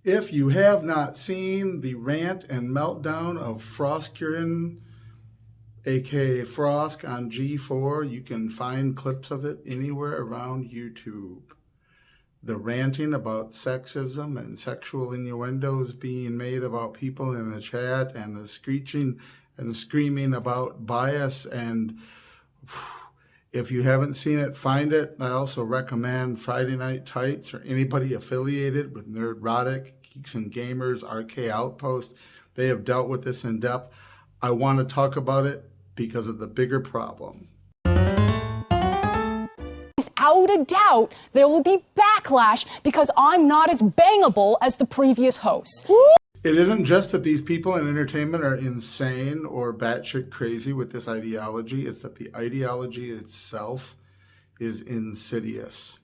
If you have not seen the rant and meltdown of Froskirin, aka Frosk, on G4, you can find clips of it anywhere around YouTube. The ranting about sexism and sexual innuendos being made about people in the chat, and the screeching and screaming about bias. And if you haven't seen it, find it. I also recommend Friday Night Tights, or anybody affiliated with Nerdrotic, Geeks and Gamers, RK Outpost. They have dealt with this in depth. I want to talk about it because of the bigger problem. Without a doubt, there will be backlash because I'm not as bangable as the previous hosts. It isn't just that these people in entertainment are insane or batshit crazy with this ideology. It's that the ideology itself is insidious.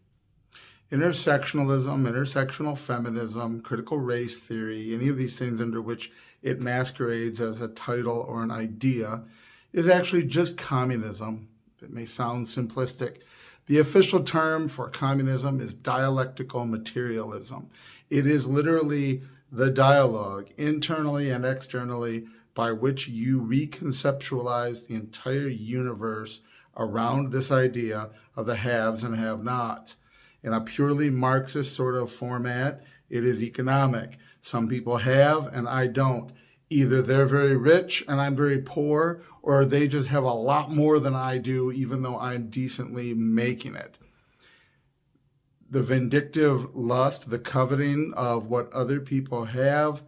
Intersectionalism, intersectional feminism, critical race theory, any of these things under which it masquerades as a title or an idea, is actually just communism. It may sound simplistic. The official term for communism is dialectical materialism. It is literally the dialogue, internally and externally, by which you reconceptualize the entire universe around this idea of the haves and have-nots. In a purely Marxist sort of format, it is economic. Some people have and I don't. Either they're very rich and I'm very poor, or they just have a lot more than I do, even though I'm decently making it. The vindictive lust, the coveting of what other people have,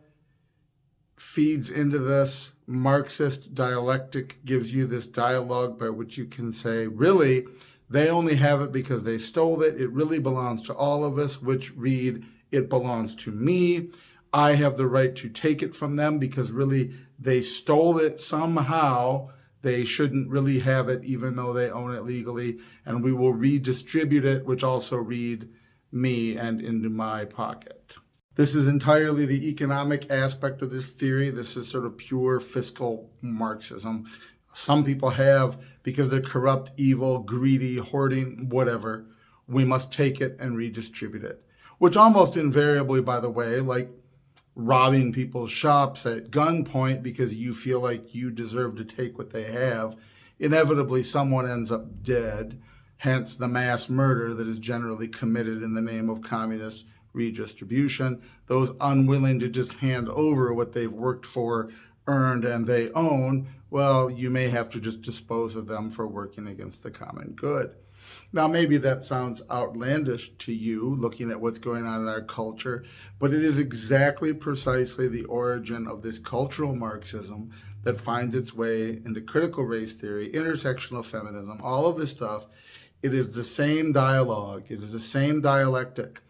feeds into this. Marxist dialectic gives you this dialogue by which you can say, really, they only have it because they stole it. It really belongs to all of us, which read, it belongs to me. I have the right to take it from them because really they stole it somehow. They shouldn't really have it even though they own it legally, and we will redistribute it, which also read me and into my pocket. This is entirely the economic aspect of this theory. This is sort of pure fiscal Marxism. Some people have because they're corrupt, evil, greedy, hoarding, whatever. We must take it and redistribute it, which almost invariably, by the way, like robbing people's shops at gunpoint because you feel like you deserve to take what they have, inevitably someone ends up dead, hence the mass murder that is generally committed in the name of communist redistribution. Those unwilling to just hand over what they've worked for, earned, and they own, well, you may have to just dispose of them for working against the common good. Now, maybe that sounds outlandish to you, looking at what's going on in our culture, but it is exactly precisely the origin of this cultural Marxism that finds its way into critical race theory, intersectional feminism, all of this stuff. It is the same dialogue, it is the same dialectic,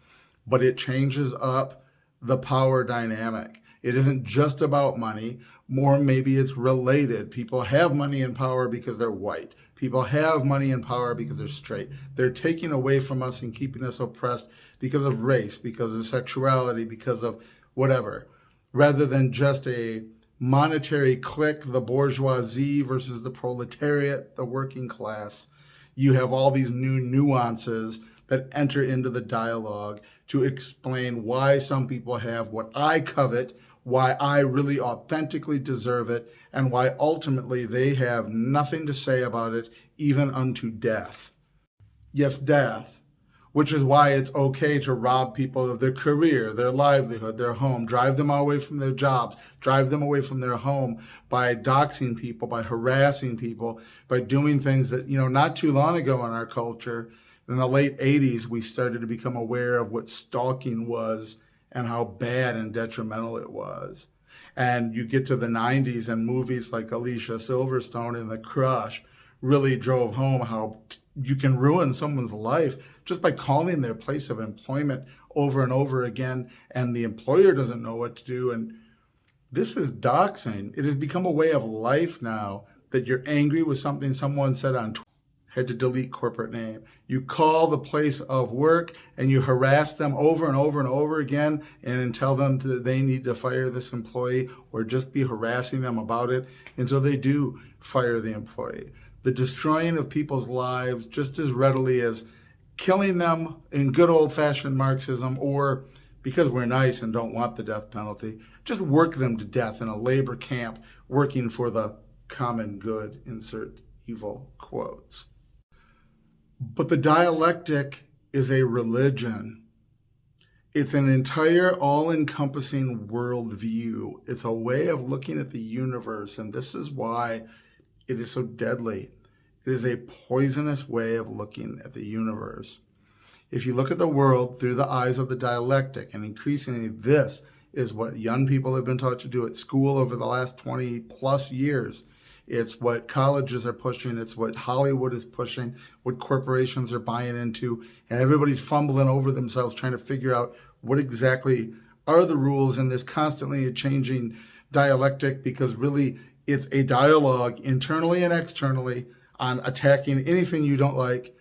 but it changes up the power dynamic. It isn't just about money, more maybe it's related. People have money and power because they're white. People have money and power because they're straight. They're taking away from us and keeping us oppressed because of race, because of sexuality, because of whatever, rather than just a monetary clique, the bourgeoisie versus the proletariat, the working class. You have all these new nuances that enter into the dialogue to explain why some people have what I covet, why I really authentically deserve it, and why ultimately they have nothing to say about it, even unto death. Yes, death, which is why it's okay to rob people of their career, their livelihood, their home, drive them away from their jobs, drive them away from their home by doxing people, by harassing people, by doing things that, not too long ago in our culture, in the late 80s, we started to become aware of what stalking was and how bad and detrimental it was. And you get to the 90s and movies like Alicia Silverstone and The Crush really drove home how you can ruin someone's life just by calling their place of employment over and over again, and the employer doesn't know what to do. And this is doxing. It has become a way of life now that you're angry with something someone said on Twitter. Had to delete corporate name. You call the place of work and you harass them over and over and over again and tell them that they need to fire this employee, or just be harassing them about it until they do fire the employee. The destroying of people's lives just as readily as killing them in good old-fashioned Marxism, or because we're nice and don't want the death penalty, just work them to death in a labor camp working for the common good, insert evil quotes. But the dialectic is a religion. It's an entire all-encompassing worldview. It's a way of looking at the universe, and this is why it is so deadly. It is a poisonous way of looking at the universe. If you look at the world through the eyes of the dialectic, and increasingly this is what young people have been taught to do at school over the last 20 plus years. It's what colleges are pushing. It's what Hollywood is pushing, what corporations are buying into, and everybody's fumbling over themselves trying to figure out what exactly are the rules in this constantly changing dialectic, because really it's a dialogue internally and externally on attacking anything you don't like,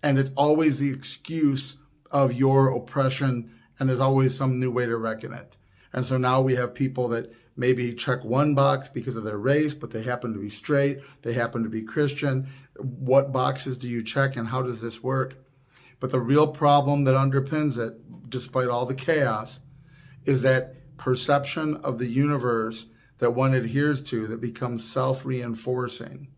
and it's always the excuse of your oppression, and there's always some new way to reckon it. And so now we have people that maybe check one box because of their race, but they happen to be straight, they happen to be Christian. What boxes do you check, and how does this work? But the real problem that underpins it, despite all the chaos, is that perception of the universe that one adheres to that becomes self-reinforcing.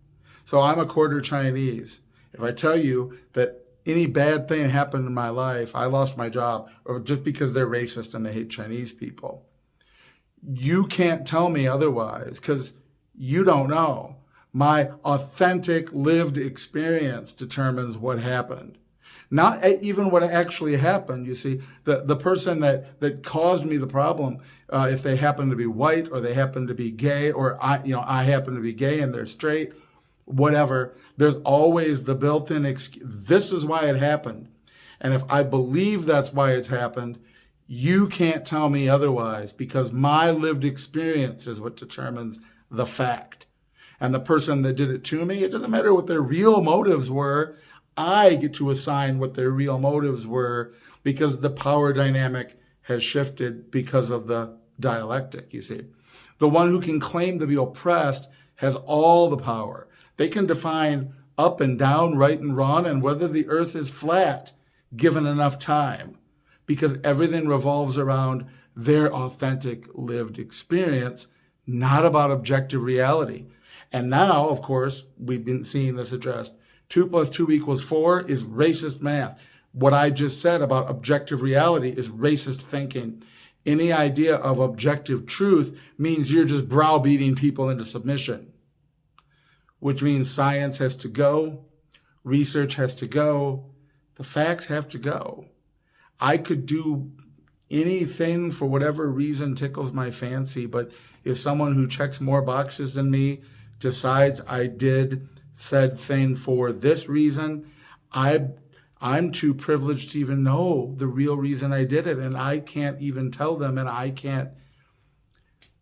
So I'm a quarter Chinese. If I tell you that any bad thing happened in my life, I lost my job, or just because they're racist and they hate Chinese people, you can't tell me otherwise, because you don't know. My authentic lived experience determines what happened. Not even what actually happened. You see, the person that caused me the problem, if they happen to be white or they happen to be gay, or I happen to be gay and they're straight, whatever, there's always the built-in excuse. This is why it happened. And if I believe that's why it's happened, you can't tell me otherwise, because my lived experience is what determines the fact. And the person that did it to me, it doesn't matter what their real motives were. I get to assign what their real motives were, because the power dynamic has shifted because of the dialectic, you see. The one who can claim to be oppressed has all the power. They can define up and down, right and wrong, and whether the earth is flat, given enough time, because everything revolves around their authentic lived experience, not about objective reality. And now, of course, we've been seeing this addressed. 2 + 2 = 4 is racist math. What I just said about objective reality is racist thinking. Any idea of objective truth means you're just browbeating people into submission, which means science has to go, research has to go, the facts have to go. I could do anything for whatever reason tickles my fancy, but if someone who checks more boxes than me decides I did said thing for this reason, I'm too privileged to even know the real reason I did it, and I can't even tell them, and I can't.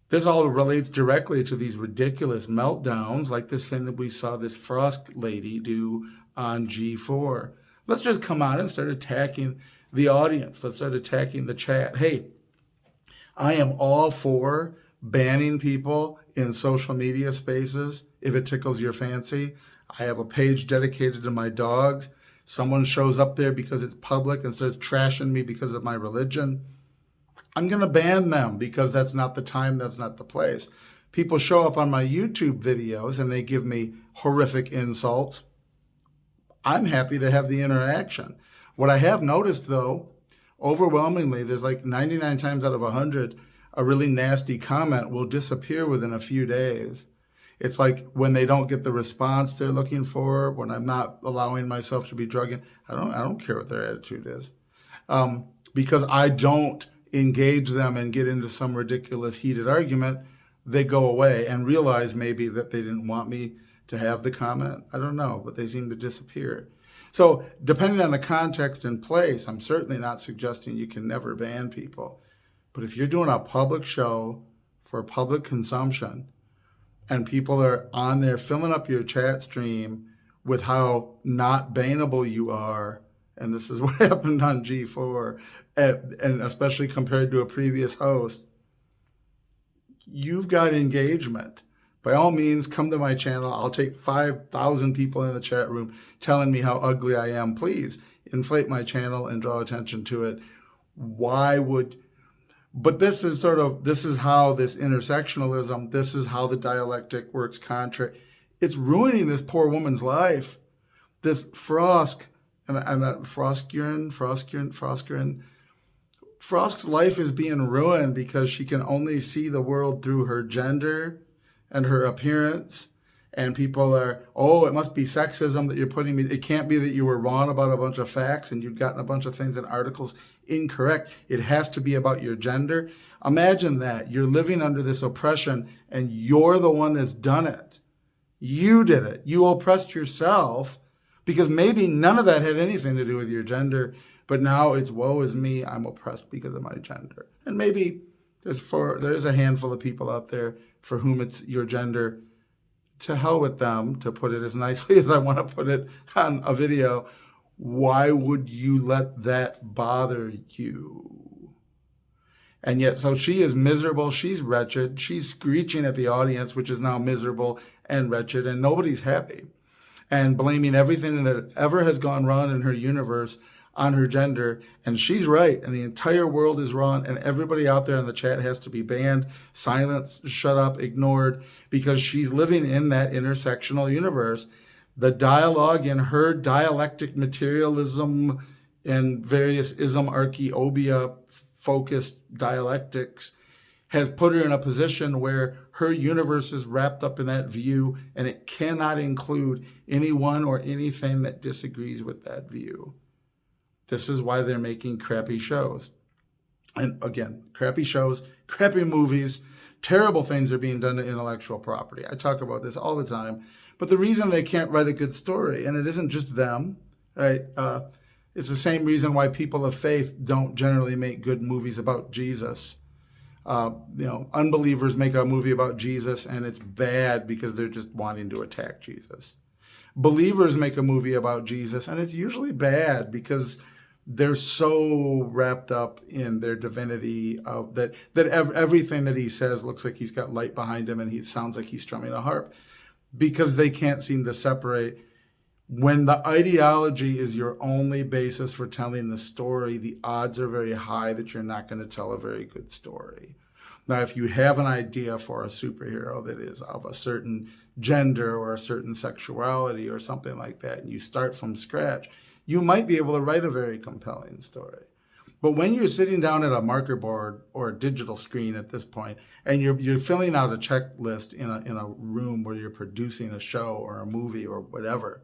This all relates directly to these ridiculous meltdowns, like this thing that we saw this Frosk lady do on G4. Let's just come out and start attacking the audience. Let's start attacking the chat. Hey, I am all for banning people in social media spaces if it tickles your fancy. I have a page dedicated to my dogs. Someone shows up there because it's public and starts trashing me because of my religion, I'm going to ban them, because that's not the time, that's not the place. People show up on my YouTube videos and they give me horrific insults. I'm happy to have the interaction. What I have noticed, though, overwhelmingly, there's like 99 times out of 100, a really nasty comment will disappear within a few days. It's like when they don't get the response they're looking for, when I'm not allowing myself to be drugged. I don't care what their attitude is, because I don't engage them and get into some ridiculous heated argument. They go away and realize maybe that they didn't want me to have the comment. I don't know, but they seem to disappear. So depending on the context and place, I'm certainly not suggesting you can never ban people. But if you're doing a public show for public consumption and people are on there filling up your chat stream with how not bannable you are, and this is what happened on G4, and especially compared to a previous host, you've got engagement. By all means, come to my channel. I'll take 5,000 people in the chat room telling me how ugly I am. Please inflate my channel and draw attention to it. Why would, but this is how this intersectionalism, this is how the dialectic works contrary. It's ruining this poor woman's life. This Frosk, and I'm not Frosk's life is being ruined because she can only see the world through her gender and her appearance. And people are, oh, it must be sexism that you're putting me. It can't be that you were wrong about a bunch of facts and you'd gotten a bunch of things in articles incorrect. It has to be about your gender. Imagine that. You're living under this oppression and you're the one that's done it. You did it. You oppressed yourself because maybe none of that had anything to do with your gender. But now it's woe is me, I'm oppressed because of my gender. And maybe there's a handful of people out there for whom it's your gender. To hell with them, to put it as nicely as I want to put it on a video. Why would you let that bother you? And yet, so she is miserable, she's wretched, she's screeching at the audience, which is now miserable and wretched, and nobody's happy. And blaming everything that ever has gone wrong in her universe on her gender, and she's right, and the entire world is wrong, and everybody out there in the chat has to be banned, silenced, shut up, ignored, because she's living in that intersectional universe. The dialogue in her dialectic materialism and various ism-archaeobia focused dialectics has put her in a position where her universe is wrapped up in that view, and it cannot include anyone or anything that disagrees with that view. This is why they're making crappy shows. And again, crappy shows, crappy movies, terrible things are being done to intellectual property. I talk about this all the time. But the reason they can't write a good story, and it isn't just them, right? It's the same reason why people of faith don't generally make good movies about Jesus. Unbelievers make a movie about Jesus and it's bad because they're just wanting to attack Jesus. Believers make a movie about Jesus and it's usually bad because they're so wrapped up in their divinity of that everything that he says looks like he's got light behind him and he sounds like he's strumming a harp, because they can't seem to separate. When the ideology is your only basis for telling the story, the odds are very high that you're not going to tell a very good story. Now, if you have an idea for a superhero that is of a certain gender or a certain sexuality or something like that, and you start from scratch, you might be able to write a very compelling story. But when you're sitting down at a marker board or a digital screen at this point, and you're filling out a checklist in a room where you're producing a show or a movie or whatever,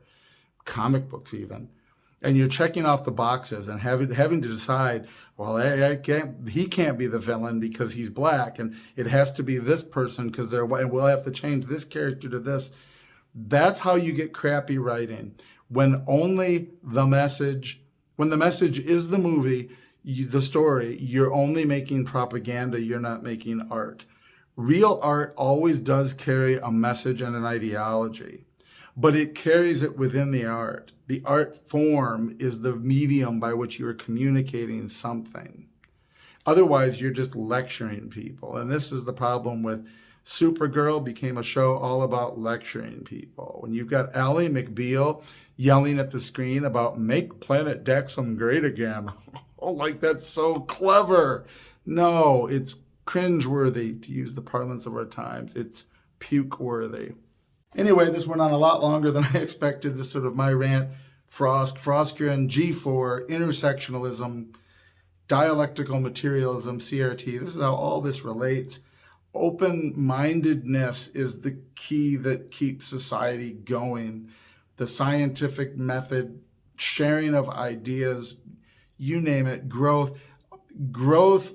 comic books even, and you're checking off the boxes and having to decide, well, he can't be the villain because he's black, and it has to be this person because they're white, and we'll have to change this character to this. That's how you get crappy writing. When the message is the movie, the story, you're only making propaganda, you're not making art. Real art always does carry a message and an ideology, but it carries it within the art. The art form is the medium by which you are communicating something. Otherwise, you're just lecturing people. And this is the problem with Supergirl became a show all about lecturing people. When you've got Ally McBeal yelling at the screen about make Planet Daxam great again. Oh, like that's so clever. No, it's cringeworthy, to use the parlance of our times. It's puke-worthy. Anyway, this went on a lot longer than I expected. This sort of my rant. Froskian, G4, intersectionalism, dialectical materialism, CRT. This is how all this relates. Open-mindedness is the key that keeps society going. The scientific method, sharing of ideas, you name it, growth,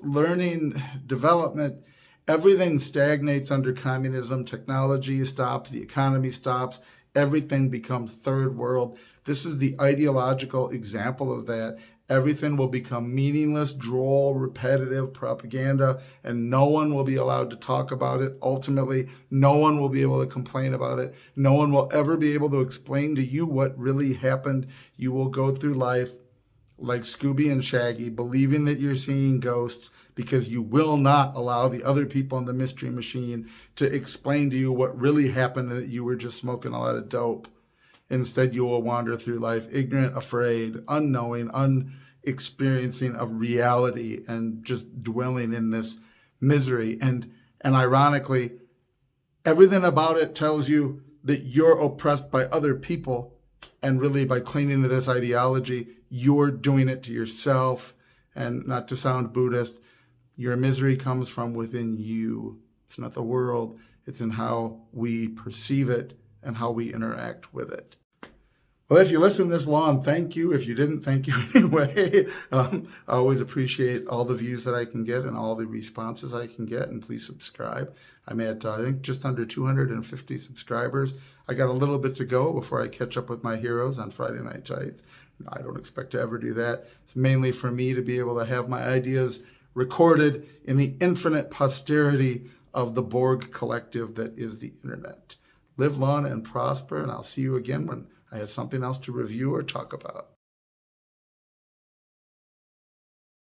learning, development, everything stagnates under communism. Technology stops, the economy stops, everything becomes third world. This is the ideological example of that. Everything will become meaningless, droll, repetitive propaganda, and no one will be allowed to talk about it. Ultimately, no one will be able to complain about it. No one will ever be able to explain to you what really happened. You will go through life like Scooby and Shaggy, believing that you're seeing ghosts because you will not allow the other people in the mystery machine to explain to you what really happened and that you were just smoking a lot of dope. Instead, you will wander through life ignorant, afraid, unknowing, experiencing of reality and just dwelling in this misery. And ironically, everything about it tells you that you're oppressed by other people. And really, by clinging to this ideology, you're doing it to yourself. And not to sound Buddhist, your misery comes from within you. It's not the world. It's in how we perceive it and how we interact with it. Well, if you listened this long, thank you. If you didn't, thank you anyway. I always appreciate all the views that I can get and all the responses I can get. And please subscribe. I'm at, I think, just under 250 subscribers. I got a little bit to go before I catch up with my heroes on Friday Night Tights. I don't expect to ever do that. It's mainly for me to be able to have my ideas recorded in the infinite posterity of the Borg collective that is the internet. Live long and prosper, and I'll see you again when I have something else to review or talk about.